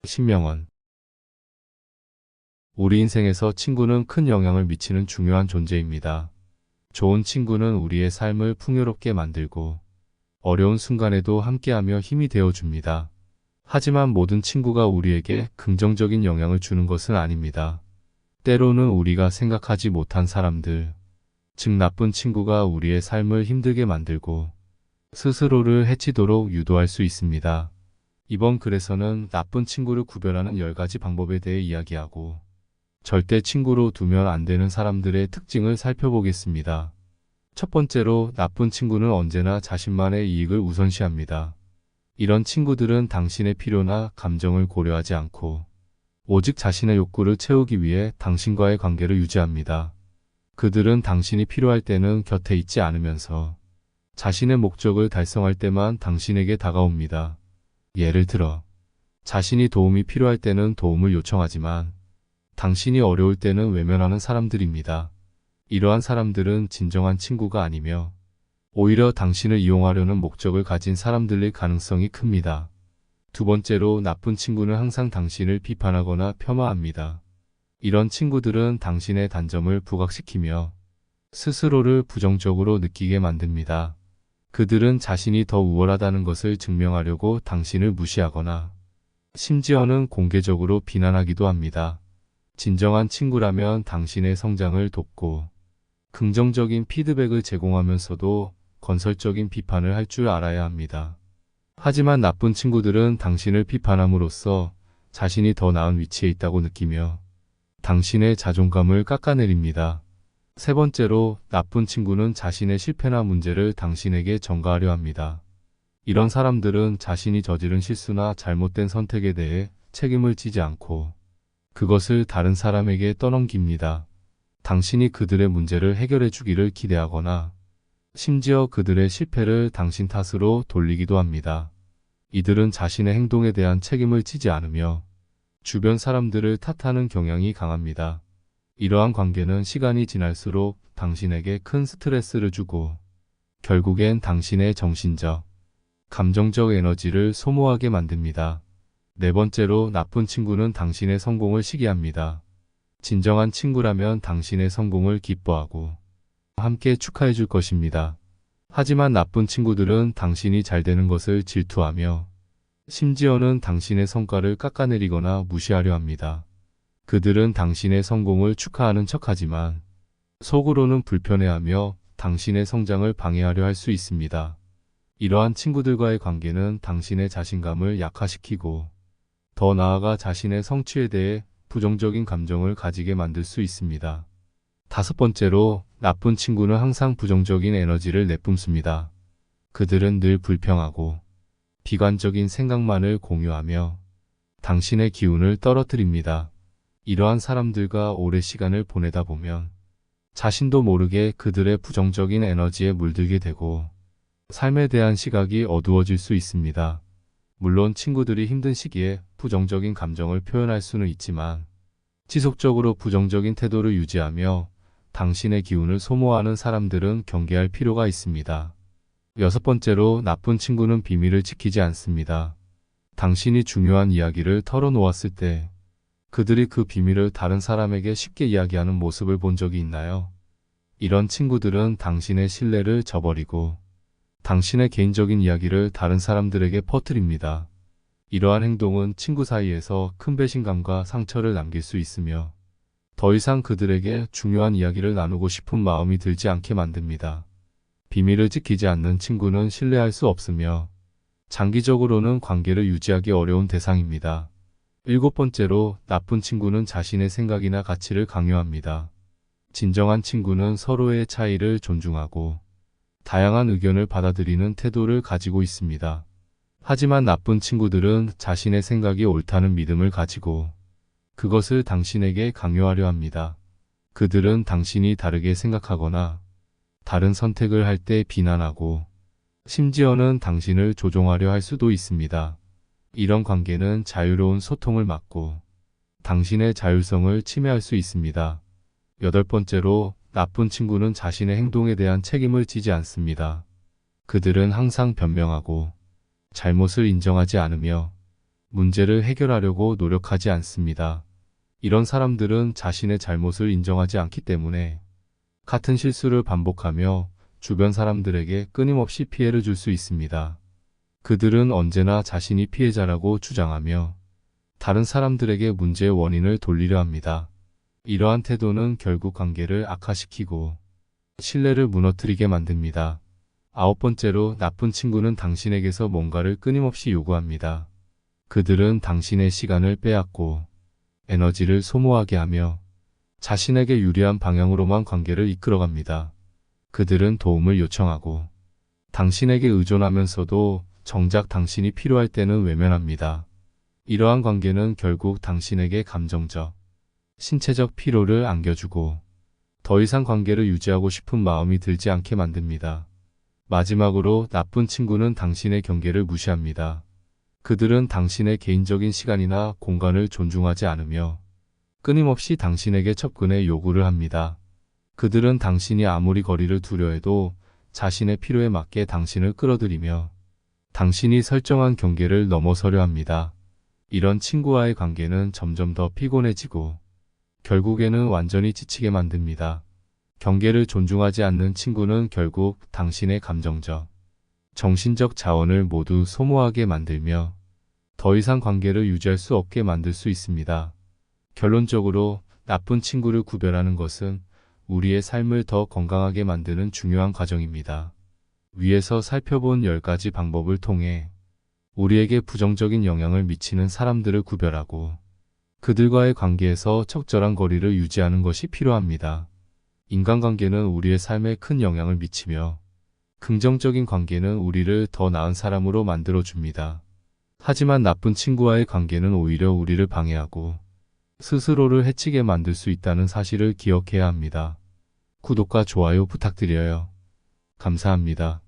신명원. 우리 인생에서 친구는 큰 영향을 미치는 중요한 존재입니다. 좋은 친구는 우리의 삶을 풍요롭게 만들고 어려운 순간에도 함께하며 힘이 되어줍니다. 하지만 모든 친구가 우리에게 긍정적인 영향을 주는 것은 아닙니다. 때로는 우리가 생각하지 못한 사람들, 즉 나쁜 친구가 우리의 삶을 힘들게 만들고 스스로를 해치도록 유도할 수 있습니다. 이번 글에서는 나쁜 친구를 구별하는 10가지 방법에 대해 이야기하고 절대 친구로 두면 안 되는 사람들의 특징을 살펴보겠습니다. 첫 번째로, 나쁜 친구는 언제나 자신만의 이익을 우선시합니다. 이런 친구들은 당신의 필요나 감정을 고려하지 않고 오직 자신의 욕구를 채우기 위해 당신과의 관계를 유지합니다. 그들은 당신이 필요할 때는 곁에 있지 않으면서 자신의 목적을 달성할 때만 당신에게 다가옵니다. 예를 들어, 자신이 도움이 필요할 때는 도움을 요청하지만 당신이 어려울 때는 외면하는 사람들입니다. 이러한 사람들은 진정한 친구가 아니며 오히려 당신을 이용하려는 목적을 가진 사람들일 가능성이 큽니다. 두 번째로, 나쁜 친구는 항상 당신을 비판하거나 폄하합니다. 이런 친구들은 당신의 단점을 부각시키며 스스로를 부정적으로 느끼게 만듭니다. 그들은 자신이 더 우월하다는 것을 증명하려고 당신을 무시하거나 심지어는 공개적으로 비난하기도 합니다. 진정한 친구라면 당신의 성장을 돕고 긍정적인 피드백을 제공하면서도 건설적인 비판을 할 줄 알아야 합니다. 하지만 나쁜 친구들은 당신을 비판함으로써 자신이 더 나은 위치에 있다고 느끼며 당신의 자존감을 깎아내립니다. 세 번째로, 나쁜 친구는 자신의 실패나 문제를 당신에게 전가하려 합니다. 이런 사람들은 자신이 저지른 실수나 잘못된 선택에 대해 책임을 지지 않고 그것을 다른 사람에게 떠넘깁니다. 당신이 그들의 문제를 해결해 주기를 기대하거나 심지어 그들의 실패를 당신 탓으로 돌리기도 합니다. 이들은 자신의 행동에 대한 책임을 지지 않으며 주변 사람들을 탓하는 경향이 강합니다. 이러한 관계는 시간이 지날수록 당신에게 큰 스트레스를 주고 결국엔 당신의 정신적, 감정적 에너지를 소모하게 만듭니다. 네 번째로, 나쁜 친구는 당신의 성공을 시기합니다. 진정한 친구라면 당신의 성공을 기뻐하고 함께 축하해 줄 것입니다. 하지만 나쁜 친구들은 당신이 잘 되는 것을 질투하며 심지어는 당신의 성과를 깎아내리거나 무시하려 합니다. 그들은 당신의 성공을 축하하는 척하지만 속으로는 불편해하며 당신의 성장을 방해하려 할 수 있습니다. 이러한 친구들과의 관계는 당신의 자신감을 약화시키고 더 나아가 자신의 성취에 대해 부정적인 감정을 가지게 만들 수 있습니다. 다섯 번째로, 나쁜 친구는 항상 부정적인 에너지를 내뿜습니다. 그들은 늘 불평하고 비관적인 생각만을 공유하며 당신의 기운을 떨어뜨립니다. 이러한 사람들과 오래 시간을 보내다 보면 자신도 모르게 그들의 부정적인 에너지에 물들게 되고 삶에 대한 시각이 어두워질 수 있습니다. 물론 친구들이 힘든 시기에 부정적인 감정을 표현할 수는 있지만 지속적으로 부정적인 태도를 유지하며 당신의 기운을 소모하는 사람들은 경계할 필요가 있습니다. 여섯 번째로, 나쁜 친구는 비밀을 지키지 않습니다. 당신이 중요한 이야기를 털어놓았을 때 그들이 그 비밀을 다른 사람에게 쉽게 이야기하는 모습을 본 적이 있나요? 이런 친구들은 당신의 신뢰를 저버리고 당신의 개인적인 이야기를 다른 사람들에게 퍼뜨립니다. 이러한 행동은 친구 사이에서 큰 배신감과 상처를 남길 수 있으며 더 이상 그들에게 중요한 이야기를 나누고 싶은 마음이 들지 않게 만듭니다. 비밀을 지키지 않는 친구는 신뢰할 수 없으며 장기적으로는 관계를 유지하기 어려운 대상입니다. 일곱 번째로, 나쁜 친구는 자신의 생각이나 가치를 강요합니다. 진정한 친구는 서로의 차이를 존중하고 다양한 의견을 받아들이는 태도를 가지고 있습니다. 하지만 나쁜 친구들은 자신의 생각이 옳다는 믿음을 가지고 그것을 당신에게 강요하려 합니다. 그들은 당신이 다르게 생각하거나 다른 선택을 할 때 비난하고 심지어는 당신을 조종하려 할 수도 있습니다. 이런 관계는 자유로운 소통을 막고 당신의 자율성을 침해할 수 있습니다. 여덟 번째로, 나쁜 친구는 자신의 행동에 대한 책임을 지지 않습니다. 그들은 항상 변명하고 잘못을 인정하지 않으며 문제를 해결하려고 노력하지 않습니다. 이런 사람들은 자신의 잘못을 인정하지 않기 때문에 같은 실수를 반복하며 주변 사람들에게 끊임없이 피해를 줄 수 있습니다. 그들은 언제나 자신이 피해자라고 주장하며 다른 사람들에게 문제의 원인을 돌리려 합니다. 이러한 태도는 결국 관계를 악화시키고 신뢰를 무너뜨리게 만듭니다. 아홉 번째로, 나쁜 친구는 당신에게서 뭔가를 끊임없이 요구합니다. 그들은 당신의 시간을 빼앗고 에너지를 소모하게 하며 자신에게 유리한 방향으로만 관계를 이끌어갑니다. 그들은 도움을 요청하고 당신에게 의존하면서도 정작 당신이 필요할 때는 외면합니다. 이러한 관계는 결국 당신에게 감정적, 신체적 피로를 안겨주고 더 이상 관계를 유지하고 싶은 마음이 들지 않게 만듭니다. 마지막으로, 나쁜 친구는 당신의 경계를 무시합니다. 그들은 당신의 개인적인 시간이나 공간을 존중하지 않으며 끊임없이 당신에게 접근의 요구를 합니다. 그들은 당신이 아무리 거리를 두려 해도 자신의 필요에 맞게 당신을 끌어들이며 당신이 설정한 경계를 넘어서려 합니다. 이런 친구와의 관계는 점점 더 피곤해지고 결국에는 완전히 지치게 만듭니다. 경계를 존중하지 않는 친구는 결국 당신의 감정적, 정신적 자원을 모두 소모하게 만들며 더 이상 관계를 유지할 수 없게 만들 수 있습니다. 결론적으로, 나쁜 친구를 구별하는 것은 우리의 삶을 더 건강하게 만드는 중요한 과정입니다. 위에서 살펴본 10가지 방법을 통해 우리에게 부정적인 영향을 미치는 사람들을 구별하고 그들과의 관계에서 적절한 거리를 유지하는 것이 필요합니다. 인간관계는 우리의 삶에 큰 영향을 미치며 긍정적인 관계는 우리를 더 나은 사람으로 만들어줍니다. 하지만 나쁜 친구와의 관계는 오히려 우리를 방해하고 스스로를 해치게 만들 수 있다는 사실을 기억해야 합니다. 구독과 좋아요 부탁드려요. 감사합니다.